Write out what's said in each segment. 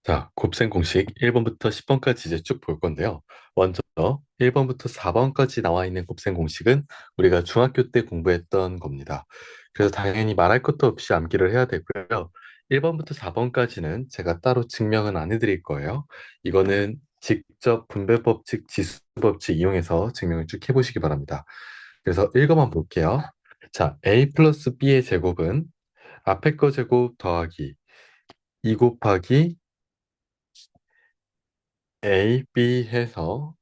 자, 곱셈 공식 1번부터 10번까지 이제 쭉 볼 건데요. 먼저 1번부터 4번까지 나와 있는 곱셈 공식은 우리가 중학교 때 공부했던 겁니다. 그래서 당연히 말할 것도 없이 암기를 해야 되고요. 1번부터 4번까지는 제가 따로 증명은 안 해드릴 거예요. 이거는 직접 분배법칙, 지수법칙 이용해서 증명을 쭉 해보시기 바랍니다. 그래서 읽어만 볼게요. 자, a 플러스 b의 제곱은 앞에 거 제곱 더하기 2 곱하기 A, B 해서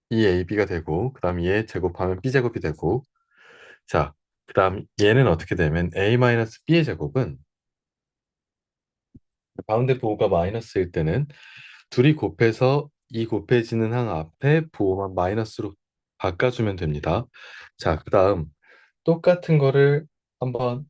이 AB가 되고 그 다음 얘 제곱하면 B제곱이 되고 자, 그 다음 얘는 어떻게 되면 A-B의 제곱은 가운데 부호가 마이너스일 때는 둘이 곱해서 이 곱해지는 항 앞에 부호만 마이너스로 바꿔주면 됩니다. 자, 그 다음 똑같은 거를 한번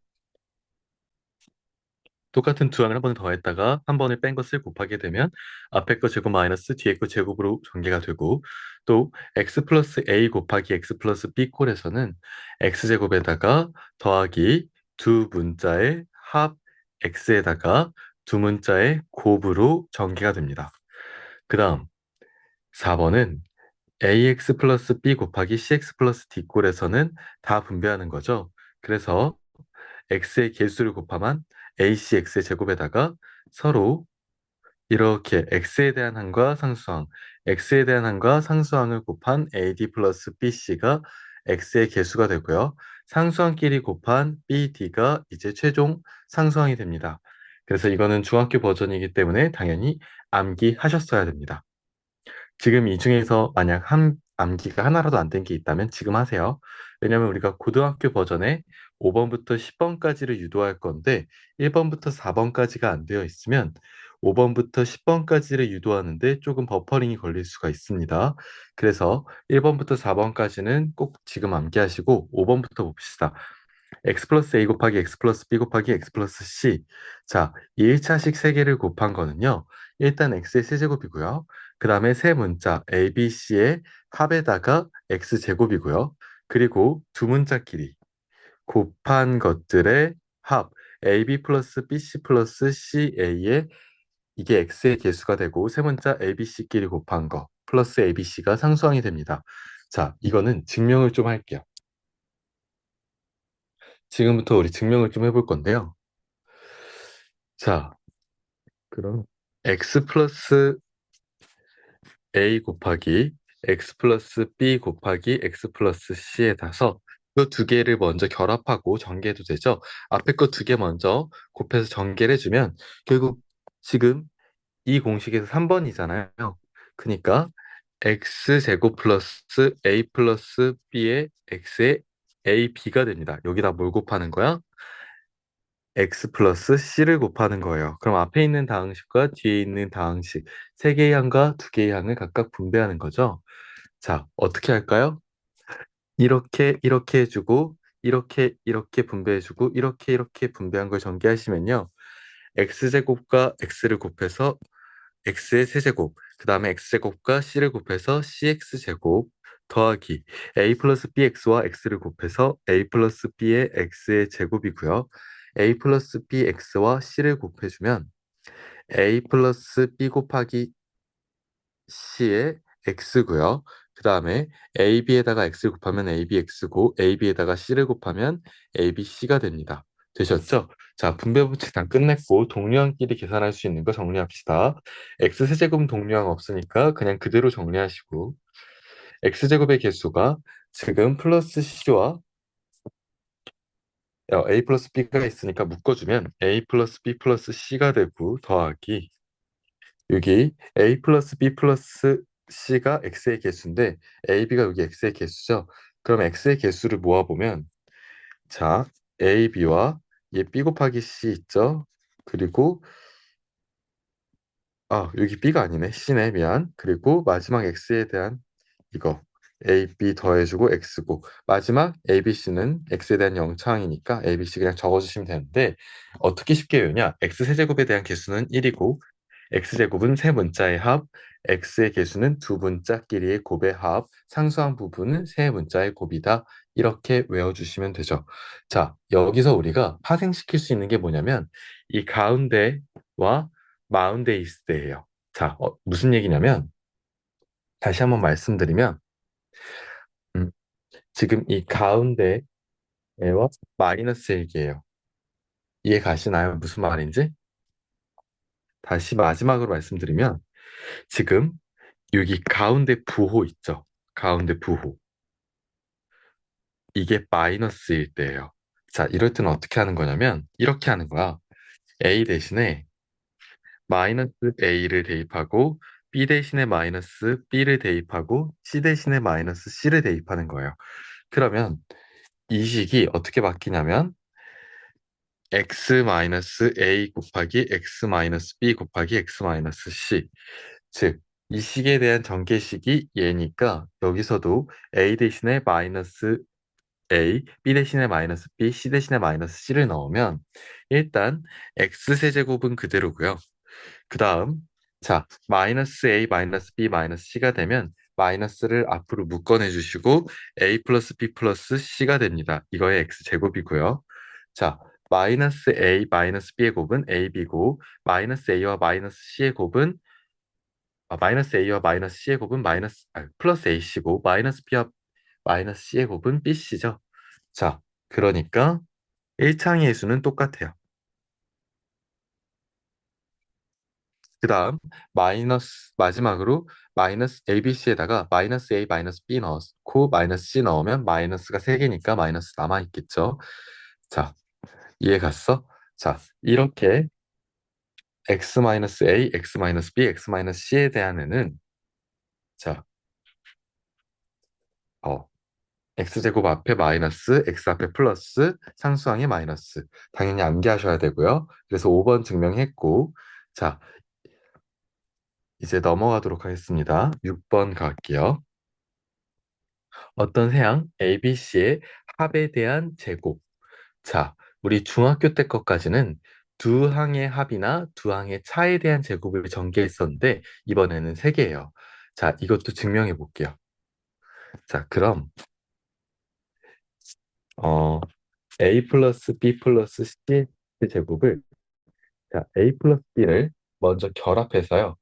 똑같은 두 항을 한 번 더했다가 한 번을 뺀 것을 곱하게 되면 앞에 거 제곱 마이너스 뒤에 거 제곱으로 전개가 되고 또 x 플러스 a 곱하기 x 플러스 b 꼴에서는 x 제곱에다가 더하기 두 문자의 합 x에다가 두 문자의 곱으로 전개가 됩니다. 그 다음 4번은 ax 플러스 b 곱하기 cx 플러스 d 꼴에서는 다 분배하는 거죠. 그래서 x의 개수를 곱하면 acx의 제곱에다가 서로 이렇게 x에 대한 항과 상수항, x에 대한 항과 상수항을 곱한 ad 플러스 bc가 x의 개수가 되고요. 상수항끼리 곱한 bd가 이제 최종 상수항이 됩니다. 그래서 이거는 중학교 버전이기 때문에 당연히 암기하셨어야 됩니다. 지금 이 중에서 만약 한 암기가 하나라도 안 된 게 있다면 지금 하세요. 왜냐면 우리가 고등학교 버전에 5번부터 10번까지를 유도할 건데 1번부터 4번까지가 안 되어 있으면 5번부터 10번까지를 유도하는데 조금 버퍼링이 걸릴 수가 있습니다. 그래서 1번부터 4번까지는 꼭 지금 암기하시고 5번부터 봅시다. x 플러스 a 곱하기 x 플러스 b 곱하기 x 플러스 c. 자, 1차식 3개를 곱한 거는요. 일단 x의 세제곱이고요. 그 다음에 세 문자 a, b, c의 합에다가 x제곱이고요. 그리고 두 문자끼리 곱한 것들의 합 ab 플러스 bc 플러스 ca의 이게 x의 개수가 되고 세 문자 abc끼리 곱한 거 플러스 abc가 상수항이 됩니다. 자, 이거는 증명을 좀 할게요. 지금부터 우리 증명을 좀 해볼 건데요. 자, 그럼 x 플러스 a 곱하기 x 플러스 b 곱하기 x 플러스 c에다서 이거 두 개를 먼저 결합하고 전개해도 되죠. 앞에 거 두 개 먼저 곱해서 전개를 해주면 결국 지금 이 공식에서 3번이잖아요. 그러니까 x제곱 플러스 a 플러스 b의 x의 ab가 됩니다. 여기다 뭘 곱하는 거야? x 플러스 c를 곱하는 거예요. 그럼 앞에 있는 다항식과 뒤에 있는 다항식 세 개의 항과 두 개의 항을 각각 분배하는 거죠. 자, 어떻게 할까요? 이렇게 해주고 이렇게 분배해주고 이렇게 분배한 걸 전개하시면요. x제곱과 x를 곱해서 x의 세제곱, 그 다음에 x제곱과 c를 곱해서 cx제곱 더하기 a 플러스 bx와 x를 곱해서 a 플러스 b의 x의 제곱이고요. a 플러스 bx와 c를 곱해주면 a 플러스 b 곱하기 c의 x고요. 그 다음에 ab에다가 x를 곱하면 abx고 ab에다가 c를 곱하면 abc가 됩니다. 되셨죠? 자, 분배법칙 다 끝냈고 동류항끼리 계산할 수 있는 거 정리합시다. x세제곱은 동류항 없으니까 그냥 그대로 정리하시고 x제곱의 개수가 지금 플러스 c와 a 플러스 b가 있으니까 묶어주면 a 플러스 b 플러스 c가 되고 더하기 여기 a 플러스 b 플러스 c가 x의 개수인데 ab가 여기 x의 개수죠. 그럼 x의 개수를 모아보면 자 ab와 얘 b 곱하기 c 있죠. 그리고 여기 b가 아니네. c네. 미안. 그리고 마지막 x에 대한 이거 a, b 더해주고 x고 마지막 a, b, c는 x에 대한 영차항이니까 a, b, c 그냥 적어주시면 되는데 어떻게 쉽게 외우냐? x 세제곱에 대한 개수는 1이고 x제곱은 세 문자의 합, x의 개수는 두 문자끼리의 곱의 합, 상수한 부분은 세 문자의 곱이다. 이렇게 외워주시면 되죠. 자, 여기서 우리가 파생시킬 수 있는 게 뭐냐면 이 가운데와 마운드에 있을 때예요. 자, 무슨 얘기냐면 다시 한번 말씀드리면 음, 지금 이 가운데와 마이너스 얘기예요. 이해 가시나요? 무슨 말인지? 다시 마지막으로 말씀드리면 지금 여기 가운데 부호 있죠? 가운데 부호. 이게 마이너스일 때예요. 자, 이럴 때는 어떻게 하는 거냐면 이렇게 하는 거야. A 대신에 마이너스 A를 대입하고 B 대신에 마이너스 B를 대입하고 C 대신에 마이너스 C를 대입하는 거예요. 그러면 이 식이 어떻게 바뀌냐면 x-a 곱하기 x-b 곱하기 x-c. 즉, 이 식에 대한 전개식이 얘니까 여기서도 a 대신에 마이너스 a, b 대신에 마이너스 b, c 대신에 마이너스 c를 넣으면 일단 x세제곱은 그대로고요. 그 다음, 자, 마이너스 a, 마이너스 b, 마이너스 c가 되면 마이너스를 앞으로 묶어내 주시고 a 플러스 b 플러스 c가 됩니다. 이거의 x제곱이고요. 자, 마이너스 a, 마이너스 b의 곱은 ab고 마이너스 a와 마이너스 c의 곱은 마이너스 a와 마이너스 c의 곱은 플러스 ac고 마이너스 b와 마이너스 c의 곱은 bc죠. 자, 그러니까 1창의 수는 똑같아요. 그 다음 마지막으로 마이너스 ABC에다가 마이너스 A 마이너스 B 넣고 마이너스 C 넣으면 마이너스가 3개니까 마이너스 남아있겠죠. 자, 이해 갔어? 자, 이렇게 X 마이너스 A, X 마이너스 B, X 마이너스 C에 대한 애는 자, 어, X제곱 앞에 마이너스, X 앞에 플러스, 상수항에 마이너스. 당연히 암기하셔야 되고요. 그래서 5번 증명했고 자, 이제 넘어가도록 하겠습니다. 6번 갈게요. 어떤 세항 ABC의 합에 대한 제곱. 자, 우리 중학교 때 것까지는 두 항의 합이나 두 항의 차에 대한 제곱을 전개했었는데 이번에는 세 개예요. 자, 이것도 증명해 볼게요. 자, 그럼 어, A 플러스 B 플러스 C의 제곱을 자, A 플러스 B를 먼저 결합해서요.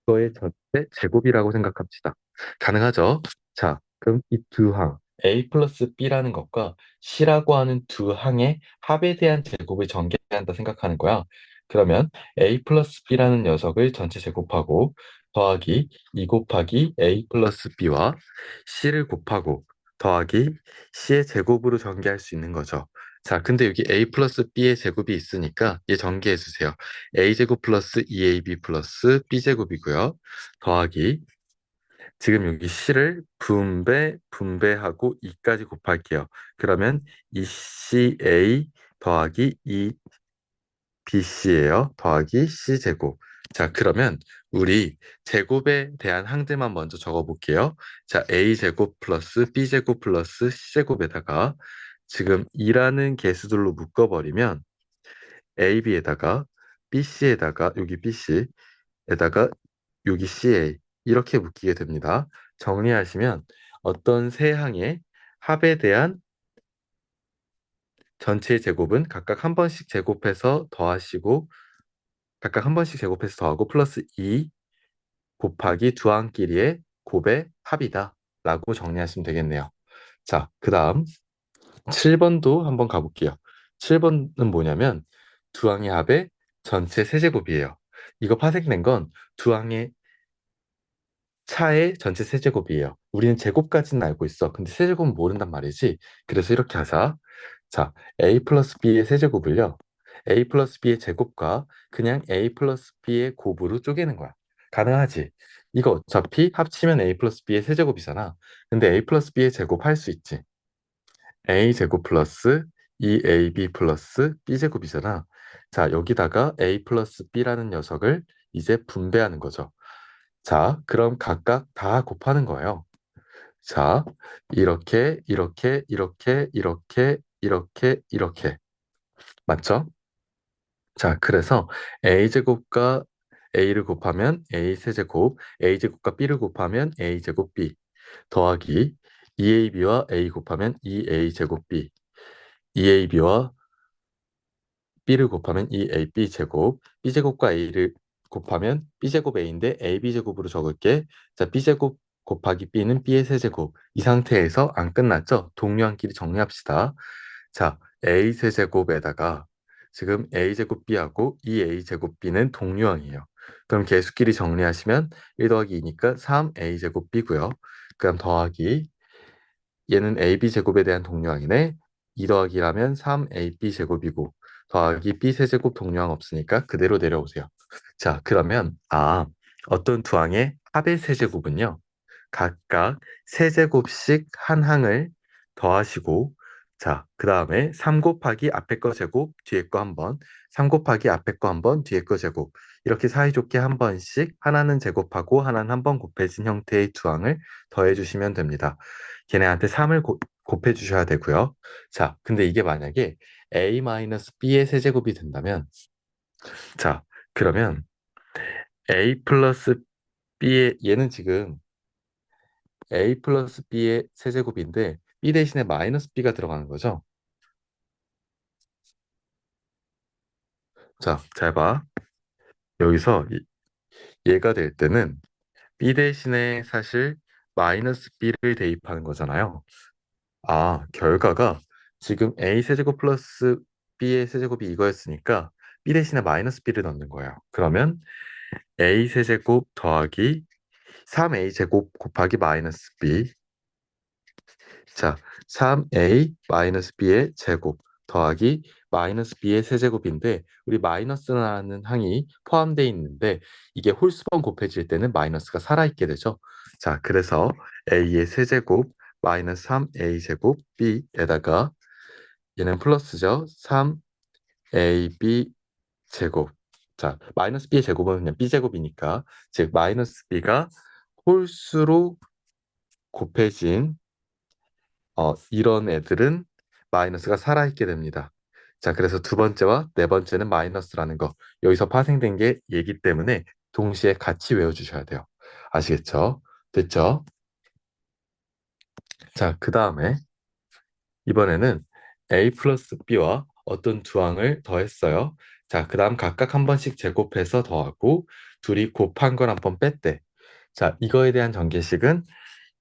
그거의 전체 제곱이라고 생각합시다. 가능하죠? 자, 그럼 이 두 항, A 플러스 B라는 것과 C라고 하는 두 항의 합에 대한 제곱을 전개한다 생각하는 거야. 그러면 A 플러스 B라는 녀석을 전체 제곱하고 더하기 2 곱하기 A 플러스 B와 C를 곱하고 더하기 C의 제곱으로 전개할 수 있는 거죠. 자, 근데 여기 A 플러스 B의 제곱이 있으니까 얘 전개해 주세요. A제곱 플러스 2AB 플러스 B제곱이고요. 더하기 지금 여기 C를 분배하고 2까지 곱할게요. 그러면 2CA 더하기 2BC예요. 더하기 C제곱. 자, 그러면 우리 제곱에 대한 항들만 먼저 적어볼게요. 자, A제곱 플러스 B제곱 플러스 C제곱에다가 지금 2라는 개수들로 묶어버리면 AB에다가 BC에다가 여기 BC에다가 여기 CA 이렇게 묶이게 됩니다. 정리하시면 어떤 세 항의 합에 대한 전체 제곱은 각각 한 번씩 제곱해서 더하시고 각각 한 번씩 제곱해서 더하고 플러스 2 곱하기 두 항끼리의 곱의 합이다 라고 정리하시면 되겠네요. 자, 그 다음 7번도 한번 가볼게요. 7번은 뭐냐면 두 항의 합의 전체 세제곱이에요. 이거 파생된 건 두 항의 차의 전체 세제곱이에요. 우리는 제곱까지는 알고 있어. 근데 세제곱은 모른단 말이지. 그래서 이렇게 하자. 자, a 플러스 b의 세제곱을요. a 플러스 b의 제곱과 그냥 a 플러스 b의 곱으로 쪼개는 거야. 가능하지? 이거 어차피 합치면 a 플러스 b의 세제곱이잖아. 근데 a 플러스 b의 제곱 할 수 있지. a 제곱 플러스 2ab 플러스 b 제곱이잖아. 자, 여기다가 a 플러스 b라는 녀석을 이제 분배하는 거죠. 자, 그럼 각각 다 곱하는 거예요. 자, 이렇게. 맞죠? 자, 그래서 a제곱과 a를 곱하면 a 세제곱, a제곱과 b를 곱하면 a제곱 b 더하기 2ab와 a 곱하면 2a 제곱 b, 2ab와 b를 곱하면 2ab 제곱, b제곱과 a를 곱하면 b제곱 a인데 ab 제곱으로 적을게. 자, b제곱 곱하기 b는 b의 세제곱. 이 상태에서 안 끝났죠? 동류항끼리 정리합시다. 자, a 세제곱에다가 지금 a 제곱 b하고 2a 제곱 b는 동류항이에요. 그럼 계수끼리 정리하시면 1 더하기 2니까 3a 제곱 b고요. 그럼 더하기 얘는 AB 제곱에 대한 동류항이네. 2 더하기라면 3AB 제곱이고 더하기 B 세제곱 동류항 없으니까 그대로 내려오세요. 자, 그러면 어떤 두 항의 합의 세제곱은요. 각각 세제곱씩 한 항을 더하시고 자, 그 다음에 3 곱하기 앞에 거 제곱, 뒤에 거 한 번, 3 곱하기 앞에 거 한 번, 뒤에 거 제곱 이렇게 사이좋게 한 번씩 하나는 제곱하고 하나는 한 번 곱해진 형태의 두 항을 더해주시면 됩니다. 걔네한테 3을 곱해 주셔야 되고요. 자, 근데 이게 만약에 a-b의 세제곱이 된다면 자, 그러면 a 플러스 b의 얘는 지금 a 플러스 b의 세제곱인데 b 대신에 마이너스 b가 들어가는 거죠. 자, 잘 봐. 여기서 얘가 될 때는 b 대신에 사실 마이너스 b를 대입하는 거잖아요. 결과가 지금 a 세제곱 플러스 b의 세제곱이 이거였으니까 b 대신에 마이너스 b를 넣는 거예요. 그러면 a 세제곱 더하기 3a 제곱 곱하기 마이너스 b. 자, 3a 마이너스 b의 제곱 더하기 마이너스 b의 세제곱인데 우리 마이너스라는 항이 포함되어 있는데 이게 홀수번 곱해질 때는 마이너스가 살아있게 되죠. 자, 그래서 a의 세제곱 마이너스 3a 제곱 b에다가 얘는 플러스죠. 3ab 제곱. 자, 마이너스 b의 제곱은 그냥 b제곱이니까 즉 마이너스 b가 홀수로 곱해진 이런 애들은 마이너스가 살아있게 됩니다. 자, 그래서 두 번째와 네 번째는 마이너스라는 거. 여기서 파생된 게 얘기 때문에 동시에 같이 외워주셔야 돼요. 아시겠죠? 됐죠? 자, 그 다음에 이번에는 a 플러스 b와 어떤 두 항을 더했어요. 자, 그 다음 각각 한 번씩 제곱해서 더하고 둘이 곱한 걸 한 번 뺐대. 자, 이거에 대한 전개식은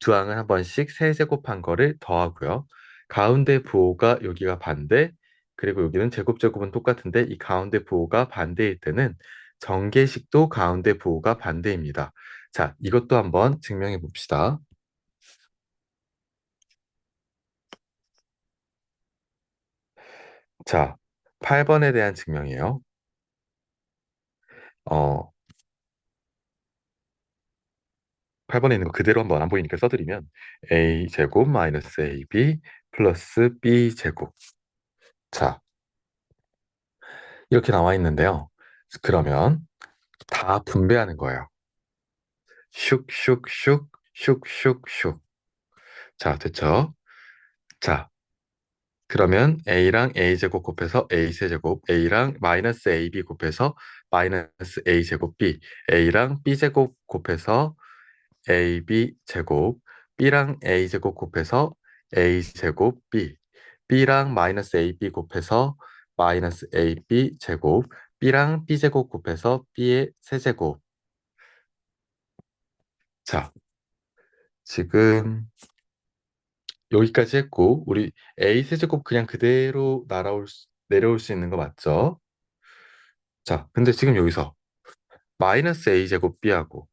두 항을 한 번씩 세제곱한 거를 더하고요. 가운데 부호가 여기가 반대, 그리고 여기는 제곱제곱은 똑같은데 이 가운데 부호가 반대일 때는 전개식도 가운데 부호가 반대입니다. 자, 이것도 한번 증명해 봅시다. 자, 8번에 대한 증명이에요. 어, 8번에 있는 거 그대로 한번 안 보이니까 써드리면 a 제곱 마이너스 ab 플러스 b 제곱. 자, 이렇게 나와 있는데요. 그러면 다 분배하는 거예요. 슉슉슉 슉슉슉. 자, 됐죠? 자, 그러면 a랑 a 제곱 곱해서 a 세제곱, a랑 마이너스 ab 곱해서 마이너스 a 제곱 b, a랑 b 제곱 곱해서 ab 제곱, b랑 a 제곱 곱해서 a 제곱 b, b랑 마이너스 ab 곱해서 마이너스 ab 제곱, b랑 b 제곱 곱해서 b의 세제곱. 자, 지금 여기까지 했고 우리 a 세제곱 그냥 그대로 내려올 수 있는 거 맞죠? 자, 근데 지금 여기서 마이너스 a 제곱 b하고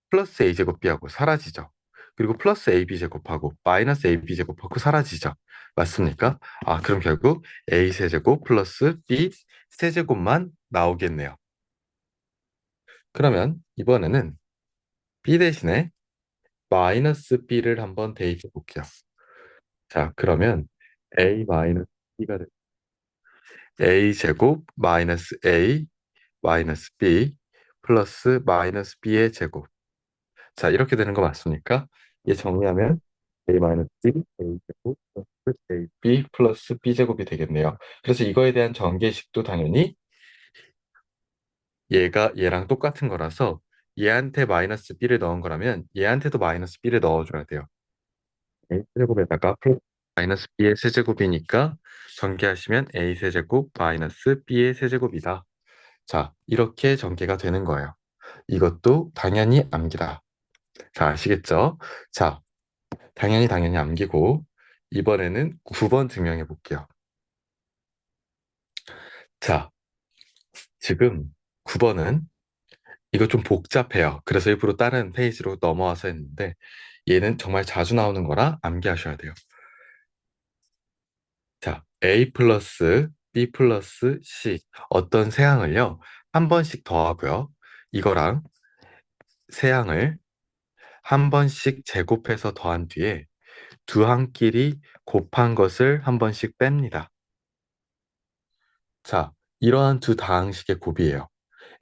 플러스 a 제곱 b하고 사라지죠. 그리고 플러스 ab 제곱하고 마이너스 ab 제곱하고 사라지죠. 맞습니까? 그럼 결국 a 세제곱 플러스 b 세제곱만 나오겠네요. 그러면 이번에는 b 대신에 마이너스 b를 한번 대입해 볼게요. 자, 그러면 a 마이너스 b가 a 제곱 마이너스 a 마이너스 b 플러스 마이너스 b의 제곱. 자, 이렇게 되는 거 맞습니까? 얘 정리하면 a 마이너스 b a 제곱 플러스 ab 플러스 b 제곱이 되겠네요. 그래서 이거에 대한 전개식도 당연히 얘가 얘랑 똑같은 거라서 얘한테 마이너스 b를 넣은 거라면 얘한테도 마이너스 b를 넣어줘야 돼요. A 세제곱에다가 플러스 마이너스 B의 세제곱이니까 전개하시면 A 세제곱 마이너스 B의 세제곱이다. 자, 이렇게 전개가 되는 거예요. 이것도 당연히 암기다. 자, 아시겠죠? 자, 당연히 암기고 이번에는 9번 증명해 볼게요. 자, 지금 9번은 이거 좀 복잡해요. 그래서 일부러 다른 페이지로 넘어와서 했는데 얘는 정말 자주 나오는 거라 암기하셔야 돼요. 자, A 플러스 B 플러스 C 어떤 세항을요 한 번씩 더하고요. 이거랑 세항을 한 번씩 제곱해서 더한 뒤에 두 항끼리 곱한 것을 한 번씩 뺍니다. 자, 이러한 두 다항식의 곱이에요.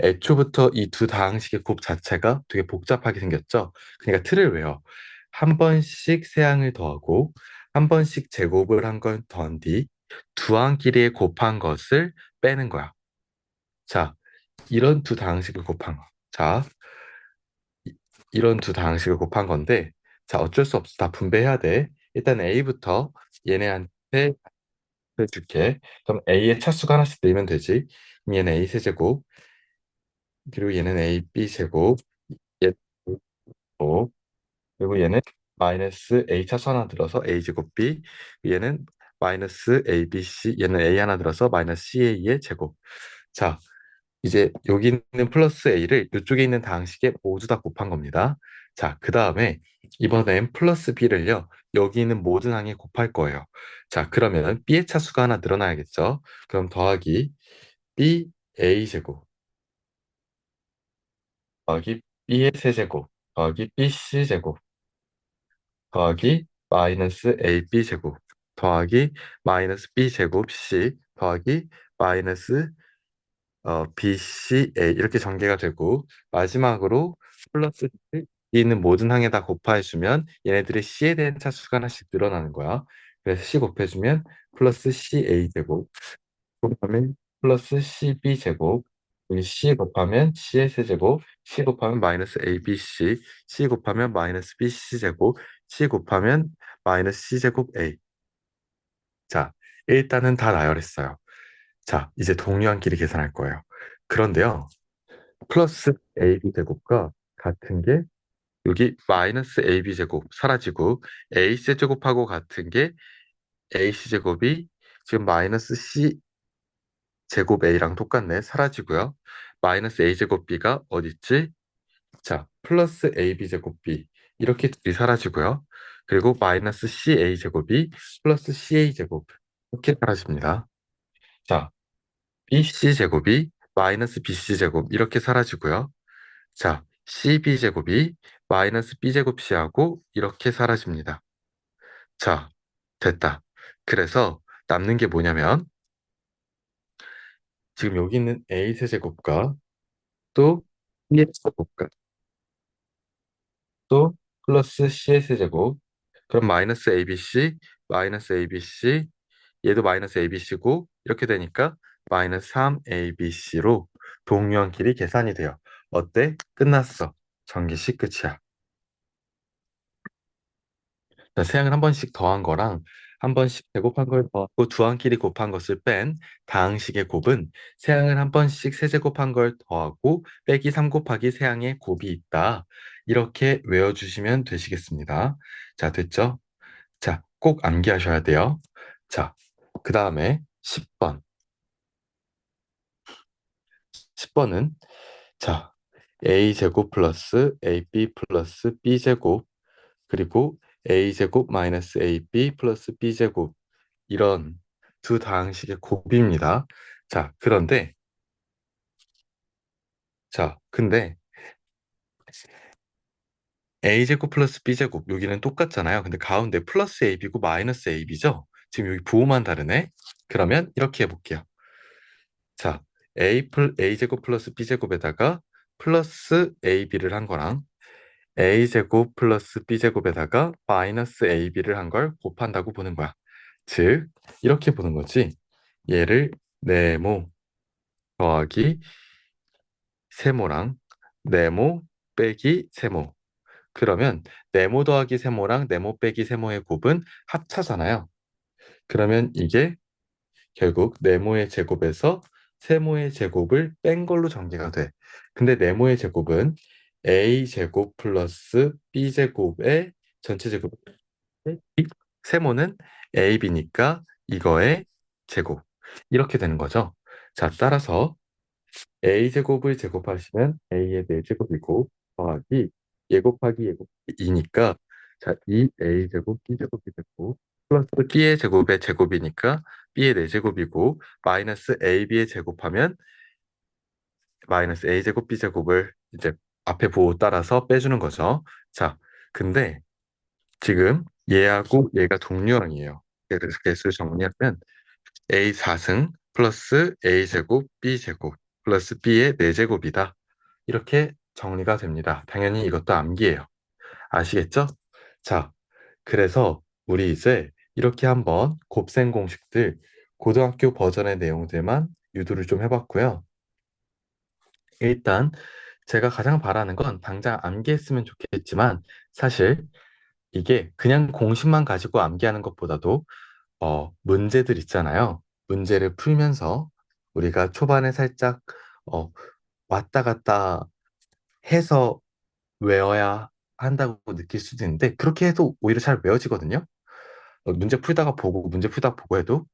애초부터 이 두 다항식의 곱 자체가 되게 복잡하게 생겼죠? 그러니까 틀을 외워. 한 번씩 세항을 더하고 한 번씩 제곱을 한 걸 더한 뒤 두 항끼리의 곱한 것을 빼는 거야. 자, 이런 두 다항식을 곱한 거. 자, 이런 두 다항식을 곱한 건데 자, 어쩔 수 없어. 다 분배해야 돼. 일단 A부터 얘네한테 해줄게. 그럼 A의 차수가 하나씩 내면 되지. 그럼 얘는 A 세제곱, 그리고 얘는 A, B 제곱, 얘 곱, 그리고 얘는 마이너스 A 차수 하나 들어서 A 제곱 B, 얘는 마이너스 A, B, C, 얘는 A 하나 들어서 마이너스 CA의 제곱. 자, 이제 여기 있는 플러스 A를 이쪽에 있는 다항식에 모두 다 곱한 겁니다. 자, 그 다음에 이번엔 플러스 B를요, 여기 있는 모든 항에 곱할 거예요. 자, 그러면 B의 차수가 하나 늘어나야겠죠? 그럼 더하기 B A 제곱 더하기 B의 세제곱 더하기 BC 제곱 더하기 마이너스 AB 제곱 더하기 마이너스 B 제곱 C 더하기 마이너스 BCA 이렇게 전개가 되고 마지막으로 플러스 이 있는 모든 항에다 곱해주면 얘네들이 C에 대한 차수가 하나씩 늘어나는 거야. 그래서 C 곱해주면 플러스 CA 제곱 곱하면 플러스 CB 제곱 여기 C 곱하면 C의 세제곱 C 곱하면 마이너스 ABC C 곱하면 마이너스 BC 제곱 C 곱하면 마이너스 C 제곱 A. 자, 일단은 다 나열했어요. 자, 이제 동류한끼리 계산할 거예요. 그런데요, 플러스 AB 제곱과 같은 게 여기 마이너스 AB 제곱 사라지고 AC 제곱하고 같은 게 AC 제곱이 지금 마이너스 C 제곱 A랑 똑같네. 사라지고요. 마이너스 A 제곱 B가 어디 있지? 자, 플러스 AB 제곱 B 이렇게 둘이 사라지고요. 그리고 마이너스 CA 제곱이 플러스 CA 제곱 이렇게 사라집니다. 자, BC 제곱이 마이너스 BC 제곱 이렇게 사라지고요. 자, CB 제곱이 마이너스 B 제곱 C하고 이렇게 사라집니다. 자, 됐다. 그래서 남는 게 뭐냐면 지금 여기 있는 A 세제곱과 또 B의 세제곱과 또 플러스 C의 세제곱 그럼 마이너스 ABC 마이너스 ABC 얘도 마이너스 ABC고 이렇게 되니까 마이너스 3ABC로 동류한 길이 계산이 돼요. 어때? 끝났어. 전기식 끝이야. 자, 세항을 한 번씩 더한 거랑 한 번씩 제곱한 걸 더하고 두 항끼리 곱한 것을 뺀 다항식의 곱은 세항을 한 번씩 세제곱한 걸 더하고 빼기 3 곱하기 세항의 곱이 있다. 이렇게 외워주시면 되시겠습니다. 자, 됐죠? 자, 꼭 암기하셔야 돼요. 자, 그 다음에 10번. 10번은 자, a제곱 플러스 ab 플러스 b제곱 그리고 a제곱 마이너스 ab 플러스 b제곱 이런 두 다항식의 곱입니다. 자, 그런데 자, 근데 a제곱 플러스 b제곱 여기는 똑같잖아요. 근데 가운데 플러스 ab고 마이너스 ab죠. 지금 여기 부호만 다르네. 그러면 이렇게 해볼게요. 자, a제곱 플러스 b제곱에다가 플러스 ab를 한 거랑 a제곱 플러스 b제곱에다가 마이너스 ab를 한 걸 곱한다고 보는 거야. 즉, 이렇게 보는 거지. 얘를 네모 더하기 세모랑 네모 빼기 세모 그러면 네모 더하기 세모랑 네모 빼기 세모의 곱은 합차잖아요. 그러면 이게 결국 네모의 제곱에서 세모의 제곱을 뺀 걸로 전개가 돼. 근데 네모의 제곱은 a 제곱 플러스 b 제곱의 전체 제곱. 세모는 ab니까 이거의 제곱. 이렇게 되는 거죠. 자, 따라서 a제곱을 제곱하시면 a의 4제곱이고 더하기 예 곱하기 예 곱하기 2니까 자, 2a제곱 b제곱이 되고 플러스 b의 제곱의 제곱이니까 b의 4제곱이고 마이너스 ab의 제곱하면 마이너스 a제곱 b제곱을 이제 앞에 부호 따라서 빼주는 거죠. 자, 근데 지금 얘하고 얘가 동류항이에요. 그래서 개수를 정리하면 a 4승 플러스 a제곱 b제곱 플러스 b의 4제곱이다. 이렇게 정리가 됩니다. 당연히 이것도 암기예요. 아시겠죠? 자, 그래서 우리 이제 이렇게 한번 곱셈 공식들 고등학교 버전의 내용들만 유도를 좀 해봤고요. 일단 제가 가장 바라는 건 당장 암기했으면 좋겠지만 사실 이게 그냥 공식만 가지고 암기하는 것보다도 문제들 있잖아요. 문제를 풀면서 우리가 초반에 살짝 어, 왔다 갔다 해서 외워야 한다고 느낄 수도 있는데 그렇게 해도 오히려 잘 외워지거든요. 문제 풀다가 보고 해도.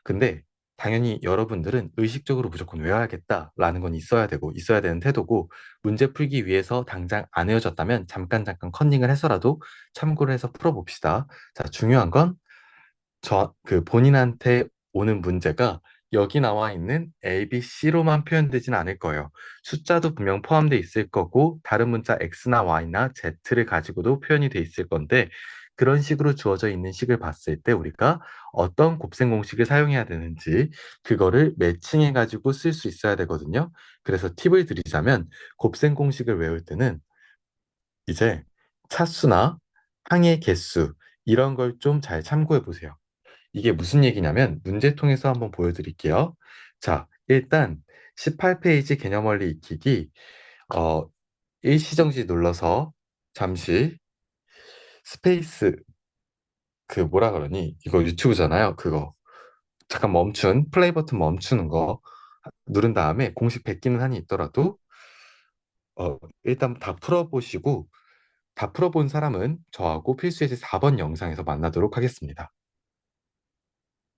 근데 당연히 여러분들은 의식적으로 무조건 외워야겠다라는 건 있어야 되고 있어야 되는 태도고 문제 풀기 위해서 당장 안 외워졌다면 잠깐 컨닝을 해서라도 참고를 해서 풀어봅시다. 자, 중요한 건 그 본인한테 오는 문제가 여기 나와 있는 A, B, C로만 표현되진 않을 거예요. 숫자도 분명 포함되어 있을 거고 다른 문자 X나 Y나 Z를 가지고도 표현이 돼 있을 건데 그런 식으로 주어져 있는 식을 봤을 때 우리가 어떤 곱셈 공식을 사용해야 되는지 그거를 매칭해 가지고 쓸 수 있어야 되거든요. 그래서 팁을 드리자면 곱셈 공식을 외울 때는 이제 차수나 항의 개수 이런 걸 좀 잘 참고해 보세요. 이게 무슨 얘기냐면 문제 통해서 한번 보여드릴게요. 자, 일단 18페이지 개념 원리 익히기 일시정지 눌러서 잠시 스페이스 그 뭐라 그러니? 이거 유튜브잖아요. 그거 잠깐 플레이 버튼 멈추는 거 누른 다음에 공식 백기는 한이 있더라도 일단 다 풀어보시고 다 풀어본 사람은 저하고 필수예제 4번 영상에서 만나도록 하겠습니다.